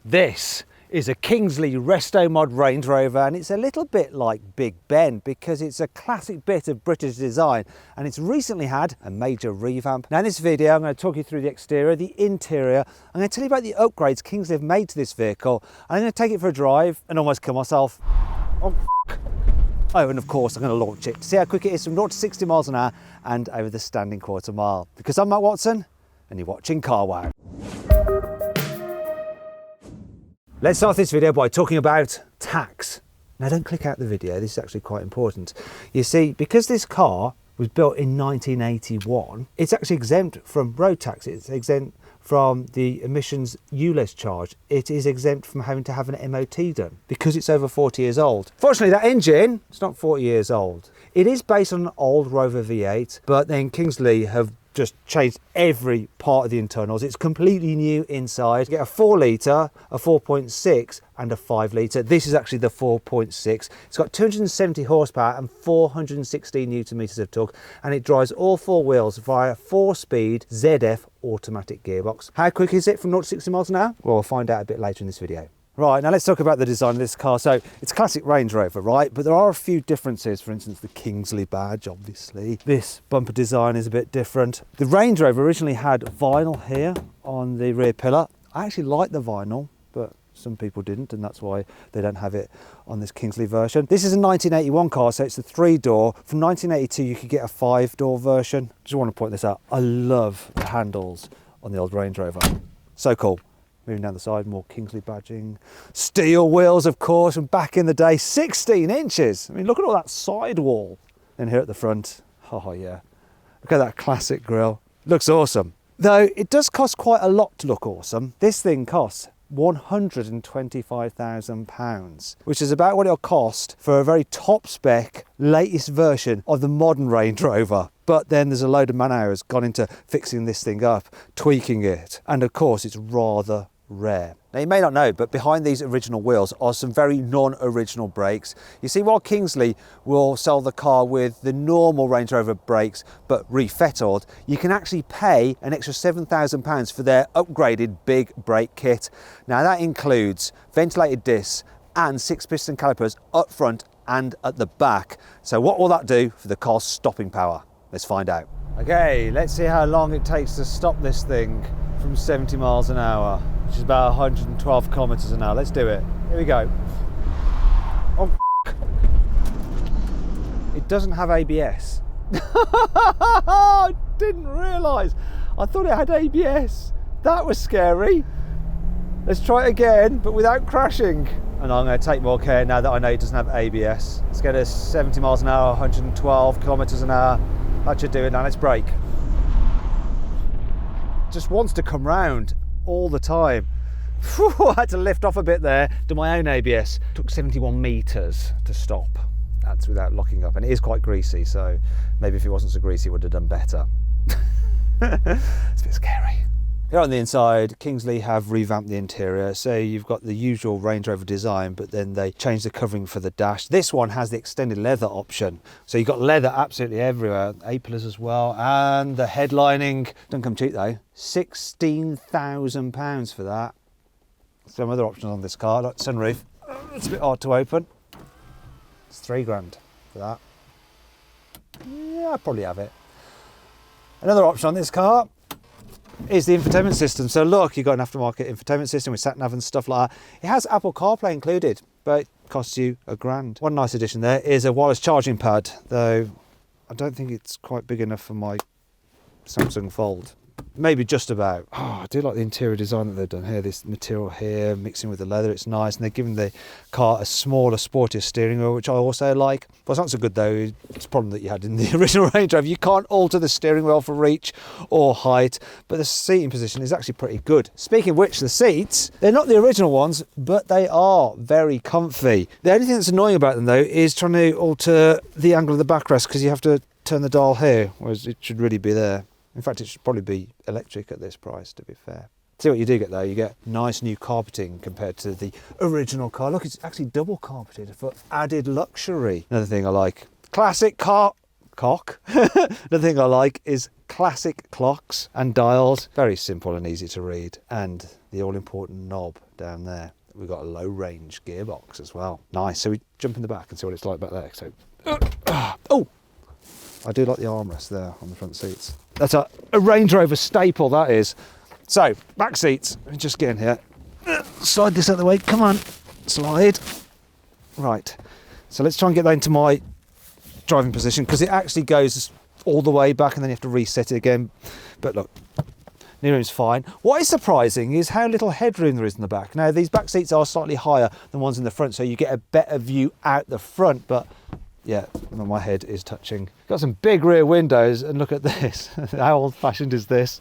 This is a Kingsley Resto Mod Range Rover, and it's a little bit like Big Ben because it's a classic bit of British design and it's recently had a major revamp. Now in this video I'm going to talk you through the exterior, the interior, I'm going to tell you about the upgrades Kingsley have made to this vehicle, and I'm going to take it for a drive and almost kill myself. Oh, and of course I'm going to launch it to see how quick it is from 0 to 60 miles an hour and over the standing quarter mile. Because I'm Matt Watson and you're watching CarWow. Let's start this video by talking about tax. Now don't click out the video, this is actually quite important. You see, because this car was built in 1981, it's actually exempt from road tax, it's exempt from the emissions ULEZ charge, it is exempt from having to have an MOT done because it's over 40 years old. Fortunately that engine, it's not 40 years old. It is based on an old Rover V8, but then Kingsley have just changed every part of the internals. It's completely new inside. You get a 4 litre, a 4.6 and a 5 litre. This is actually the 4.6. It's got 270 horsepower and 416 newton meters of torque, and it drives all 4 wheels via a 4-speed ZF automatic gearbox. How quick is it from 0 to 60 miles an hour? Well, we'll find out a bit later in this video. Right, now let's talk about the design of this car. So it's a classic Range Rover, right? But there are a few differences. For instance, the Kingsley badge, obviously. This bumper design is a bit different. The Range Rover originally had vinyl here on the rear pillar. I actually like the vinyl, but some people didn't, and that's why they don't have it on this Kingsley version. This is a 1981 car, so it's a 3-door. From 1982, you could get a 5-door version. Just want to point this out. I love the handles on the old Range Rover. So cool. Moving down the side, more Kingsley badging. Steel wheels, of course, and back in the day, 16 inches. I mean, look at all that sidewall. And here at the front, oh yeah. Look at that classic grille. Looks awesome. Though it does cost quite a lot to look awesome. This thing costs £125,000, which is about what it'll cost for a very top spec, latest version of the modern Range Rover. But then there's a load of man hours gone into fixing this thing up, tweaking it. And of course, it's rather rare. Now you may not know, but behind these original wheels are some very non-original brakes. You see, while Kingsley will sell the car with the normal Range Rover brakes, but refettled, you can actually pay an extra £7,000 for their upgraded big brake kit. Now that includes ventilated discs and 6-piston calipers up front and at the back. So what will that do for the car's stopping power? Let's find out. Okay, let's see how long it takes to stop this thing from 70 miles an hour, which is about 112 kilometers an hour. Let's do it. Here we go. Oh, it doesn't have ABS. I didn't realise. I thought it had ABS. That was scary. Let's try it again, but without crashing. And I'm going to take more care now that I know it doesn't have ABS. Let's get us 70 miles an hour, 112 kilometers an hour. That should do it. Now let's brake. Just wants to come round all the time. Whew, I had to lift off a bit there, do my own ABS. Took 71 meters to stop. That's without locking up, and it is quite greasy, so maybe if it wasn't so greasy it would have done better. It's a bit scary. Here on the inside, Kingsley have revamped the interior. So you've got the usual Range Rover design, but then they changed the covering for the dash. This one has the extended leather option. So you've got leather absolutely everywhere, A-pillars as well. And the headlining, don't come cheap though, £16,000 for that. Some other options on this car, like sunroof. It's a bit hard to open. It's £3,000 for that. Yeah, I'll probably have it. Another option on this car is the infotainment system. So look, you've got an aftermarket infotainment system with sat nav and stuff like that. It has Apple CarPlay included, but it costs you £1,000. One nice addition there is a wireless charging pad, though I don't think it's quite big enough for my Samsung Fold. Maybe just about. Oh, I do like the interior design that they've done here. This material here mixing with the leather, it's nice. And they're giving the car a smaller, sportier steering wheel, which I also like. What's not so good though, it's a problem that you had in the original Range Rover. You can't alter the steering wheel for reach or height, but the seating position is actually pretty good. Speaking of which, the seats, they're not the original ones, but they are very comfy. The only thing that's annoying about them though is trying to alter the angle of the backrest, because you have to turn the dial here, whereas it should really be there. In fact, it should probably be electric at this price, to be fair. See what you do get though, you get nice new carpeting compared to the original car. Look, it's actually double carpeted for added luxury. Another thing I like, classic cock. Another thing I like is classic clocks and dials. Very simple and easy to read. And the all-important knob down there. We've got a low-range gearbox as well. Nice. So we jump in the back and see what it's like back there. So, oh, I do like the armrest there on the front seats. That's a Range Rover staple, that is. So, back seats. Let me just get in here. Slide this out of the way. Come on. Slide. Right. So let's try and get that into my driving position, because it actually goes all the way back and then you have to reset it again. But look, knee room's fine. What is surprising is how little headroom there is in the back. Now, these back seats are slightly higher than ones in the front, so you get a better view out the front, but yeah, my head is touching. Got some big rear windows, and look at this. How old-fashioned is this?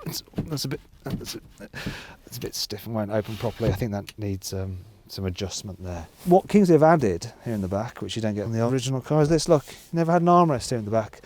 That's a bit stiff and won't open properly. I think that needs some adjustment there. What Kingsley have added here in the back, which you don't get on the original car, is this. Look, never had an armrest here in the back,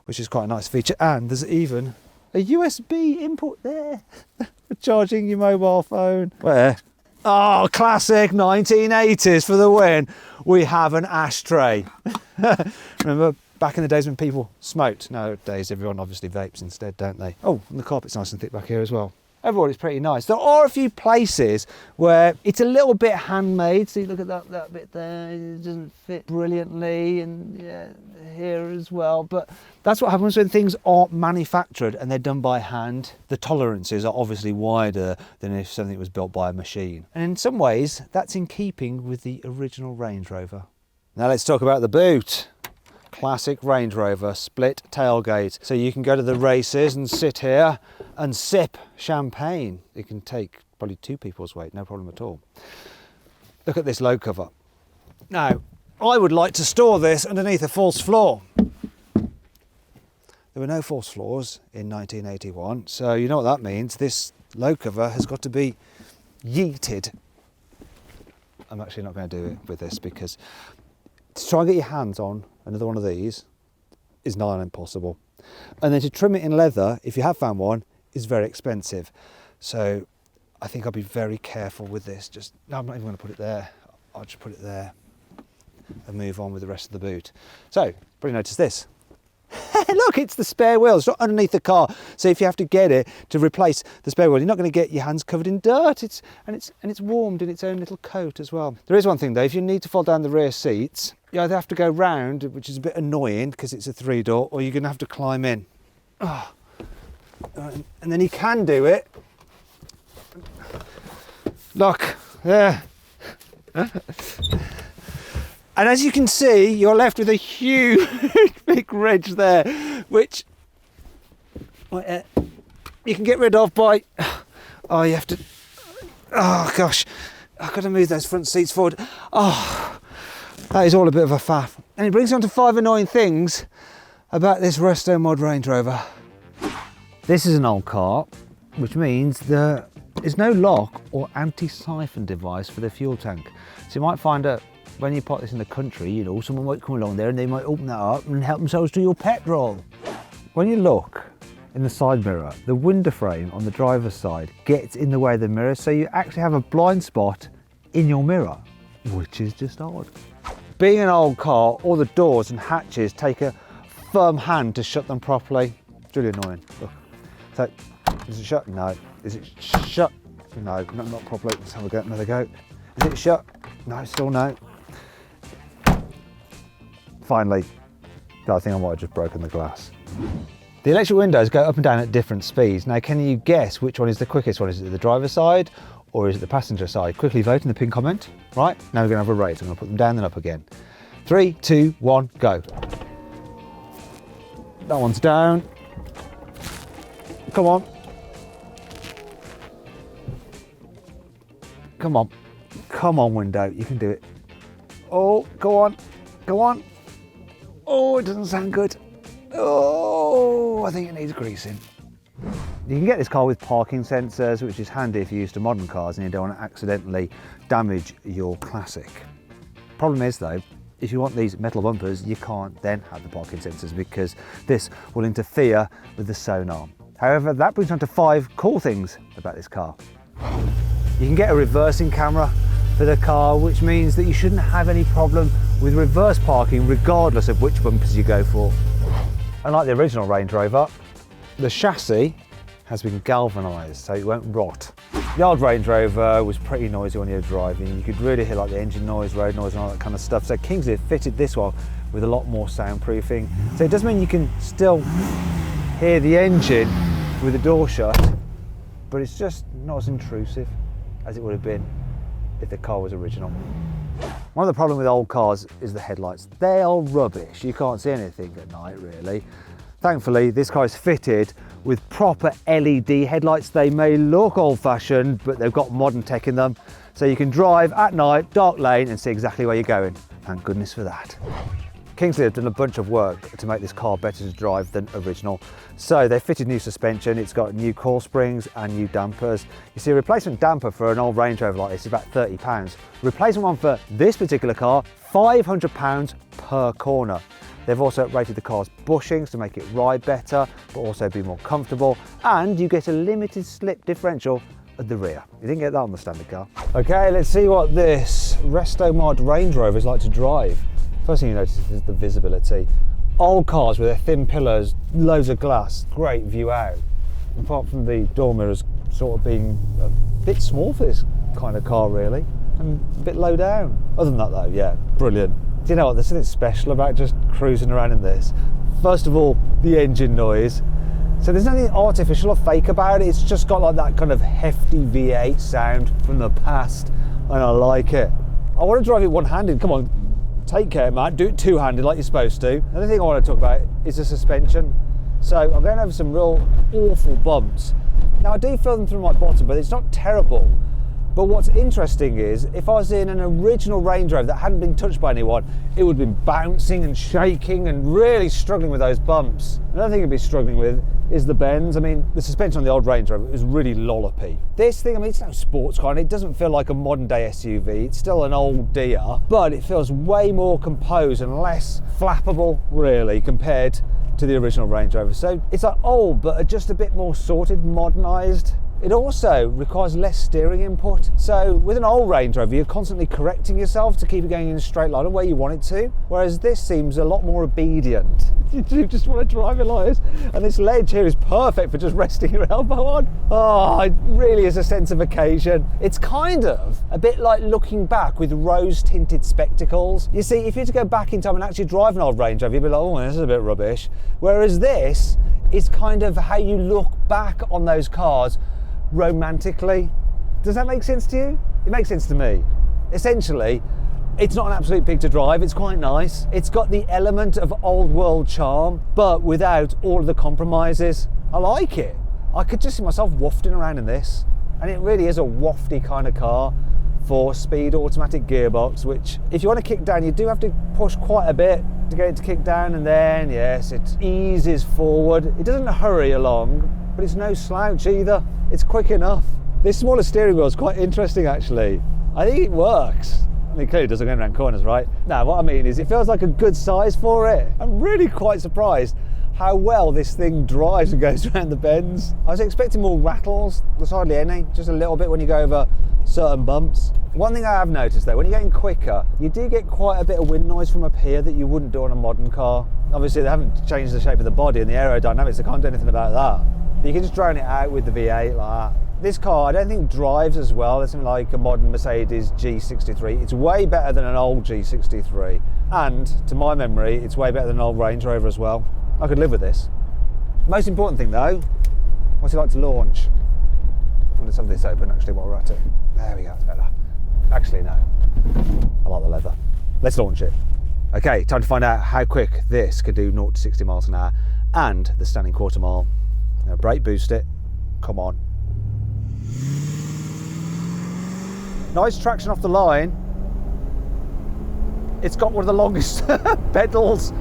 which is quite a nice feature. And there's even a USB input there for charging your mobile phone. Where? Oh, classic 1980s for the win. We have an ashtray. Remember back in the days when people smoked? Nowadays everyone obviously vapes instead, don't they? Oh, and the carpet's nice and thick back here as well. Overall, it's pretty nice. There are a few places where it's a little bit handmade. See, look at that bit there. It doesn't fit brilliantly, and yeah, here as well. But that's what happens when things aren't manufactured and they're done by hand. The tolerances are obviously wider than if something was built by a machine. And in some ways, that's in keeping with the original Range Rover. Now let's talk about the boot. Classic Range Rover split tailgate, so you can go to the races and sit here and sip champagne. It can take probably 2 people's weight, no problem at all. Look at this load cover. Now, I would like to store this underneath a false floor. There were no false floors in 1981, so you know what that means. This load cover has got to be yeeted. I'm actually not going to do it with this, because to try and get your hands on another one of these is nigh on impossible. And then to trim it in leather, if you have found one, is very expensive. So I think I'll be very careful with this. No, I'm not even going to put it there. I'll just put it there and move on with the rest of the boot. So, probably notice this. Look, it's the spare wheel. It's not underneath the car. So if you have to get it to replace the spare wheel, you're not going to get your hands covered in dirt. It's warmed in its own little coat as well. There is one thing though, if you need to fold down the rear seats, you either have to go round, which is a bit annoying because it's a 3-door, or you're going to have to climb in. Oh. And then you can do it. Look, there. And as you can see, you're left with a huge big ridge there, which you can get rid of by, oh, you have to, oh gosh, I've got to move those front seats forward. Oh, that is all a bit of a faff. And it brings me on to 5 annoying things about this resto mod Range Rover. This is an old car, which means there is no lock or anti-siphon device for the fuel tank. So you might find that when you park this in the country, you know, someone might come along there and they might open that up and help themselves to your petrol. When you look in the side mirror, the window frame on the driver's side gets in the way of the mirror, so you actually have a blind spot in your mirror, which is just odd. Being an old car, all the doors and hatches take a firm hand to shut them properly. It's really annoying. Look. So, is it shut? No. Is it shut? No, not properly. Let's have another go. Is it shut? No, still no. Finally, I think I might have just broken the glass. The electric windows go up and down at different speeds. Now, can you guess which one is the quickest one? Is it the driver's side or is it the passenger side? Quickly vote in the pin comment. Right, now we're going to have a rate. I'm going to put them down and up again. 3, 2, 1, go. That one's down. Come on. Come on. Come on, window. You can do it. Oh, go on. Go on. Oh, it doesn't sound good. Oh, I think it needs greasing. You can get this car with parking sensors, which is handy if you're used to modern cars and you don't want to accidentally damage your Classic. Problem is though, if you want these metal bumpers, you can't then have the parking sensors because this will interfere with the sonar. However, that brings on to 5 cool things about this car. You can get a reversing camera for the car, which means that you shouldn't have any problem with reverse parking regardless of which bumpers you go for. Unlike the original Range Rover, the chassis has been galvanised so it won't rot. The old Range Rover was pretty noisy when you were driving. You could really hear like the engine noise, road noise and all that kind of stuff. So Kingsley fitted this one with a lot more soundproofing. So it does mean you can still hear the engine with the door shut, but it's just not as intrusive as it would have been if the car was original. One of the problems with old cars is the headlights. They are rubbish. You can't see anything at night really. Thankfully, this car is fitted with proper LED headlights. They may look old-fashioned, but they've got modern tech in them. So you can drive at night, dark lane, and see exactly where you're going. Thank goodness for that. Kingsley have done a bunch of work to make this car better to drive than original. So they fitted new suspension, it's got new coil springs and new dampers. You see, a replacement damper for an old Range Rover like this is about £30. Replacement one for this particular car, £500 per corner. They've also rated the car's bushings to make it ride better, but also be more comfortable. And you get a limited slip differential at the rear. You didn't get that on the standard car. Okay, let's see what this resto mod Range Rover is like to drive. First thing you notice is the visibility. Old cars with their thin pillars, loads of glass, great view out. Apart from the door mirrors sort of being a bit small for this kind of car really, and a bit low down. Other than that though, yeah, brilliant. Do you know what, there's something special about just cruising around in this. First of all, the engine noise. So there's nothing artificial or fake about it, it's just got like that kind of hefty V8 sound from the past, and I like it. I want to drive it one-handed, come on, take care man, do it two-handed like you're supposed to. Another thing I want to talk about is the suspension. So I'm going over some real awful bumps. Now I do feel them through my bottom, but it's not terrible. But what's interesting is, if I was in an original Range Rover that hadn't been touched by anyone, it would have been bouncing and shaking and really struggling with those bumps. Another thing it'd be struggling with is the bends. I mean, the suspension on the old Range Rover is really lollopy. This thing, I mean, it's no sports car and it doesn't feel like a modern day SUV. It's still an old deer, but it feels way more composed and less flappable, really, compared to the original Range Rover. So it's like old, but just a bit more sorted, modernised. It also requires less steering input. So with an old Range Rover, you're constantly correcting yourself to keep it going in a straight line and where you want it to. Whereas this seems a lot more obedient. You just want to drive it like this. And this ledge here is perfect for just resting your elbow on. Oh, it really is a sense of occasion. It's kind of a bit like looking back with rose-tinted spectacles. You see, if you had to go back in time and actually drive an old Range Rover, you'd be like, oh, this is a bit rubbish. Whereas this is kind of how you look back on those cars romantically. Does that make sense to you? It makes sense to me. Essentially, it's not an absolute pig to drive, it's quite nice. It's got the element of old world charm, but without all of the compromises. I like it. I could just see myself wafting around in this. And it really is a wafty kind of car. 4-speed automatic gearbox, which if you want to kick down, you do have to push quite a bit to get it to kick down, and then, yes, it eases forward. It doesn't hurry along, but it's no slouch either. It's quick enough. This smaller steering wheel is quite interesting actually. I think it works. I mean, clearly it doesn't go around corners, right? No, what I mean is it feels like a good size for it. I'm really quite surprised how well this thing drives and goes around the bends. I was expecting more rattles. There's hardly any, just a little bit when you go over certain bumps. One thing I have noticed though, when you're getting quicker, you do get quite a bit of wind noise from up here that you wouldn't do on a modern car. Obviously they haven't changed the shape of the body and the aerodynamics, they can't do anything about that. You can just drone it out with the V8 like that. This car I don't think drives as well as something like a modern Mercedes G63. It's way better than an old G63, and to my memory it's way better than an old Range Rover as well. I could live with this. Most important thing though, what's it like to launch? Let's have this open actually while we're at it. There we go, it's better. Actually no, I like the leather. Let's launch it. Okay, time to find out how quick this could do 0 to 60 miles an hour and the standing quarter mile. Now brake boost it, come on. Nice traction off the line. It's got one of the longest pedals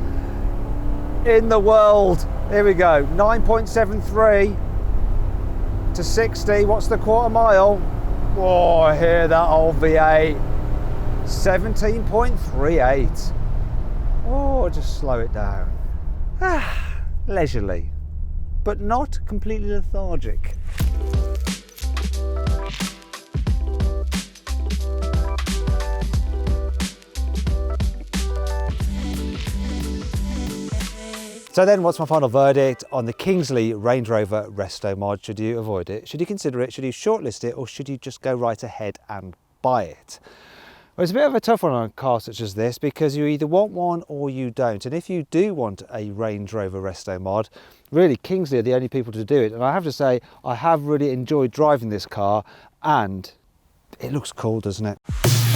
in the world. Here we go, 9.73 to 60. What's the quarter mile? Whoa, I hear that old V8. 17.38. Oh, just slow it down. Leisurely, but not completely lethargic. So then what's my final verdict on the Kingsley Range Rover Resto mod? Should you avoid it? Should you consider it? Should you shortlist it? Or should you just go right ahead and buy it? Well, it's a bit of a tough one on a car such as this because you either want one or you don't. And if you do want a Range Rover Resto mod, really Kingsley are the only people to do it. And I have to say, I have really enjoyed driving this car and it looks cool, doesn't it?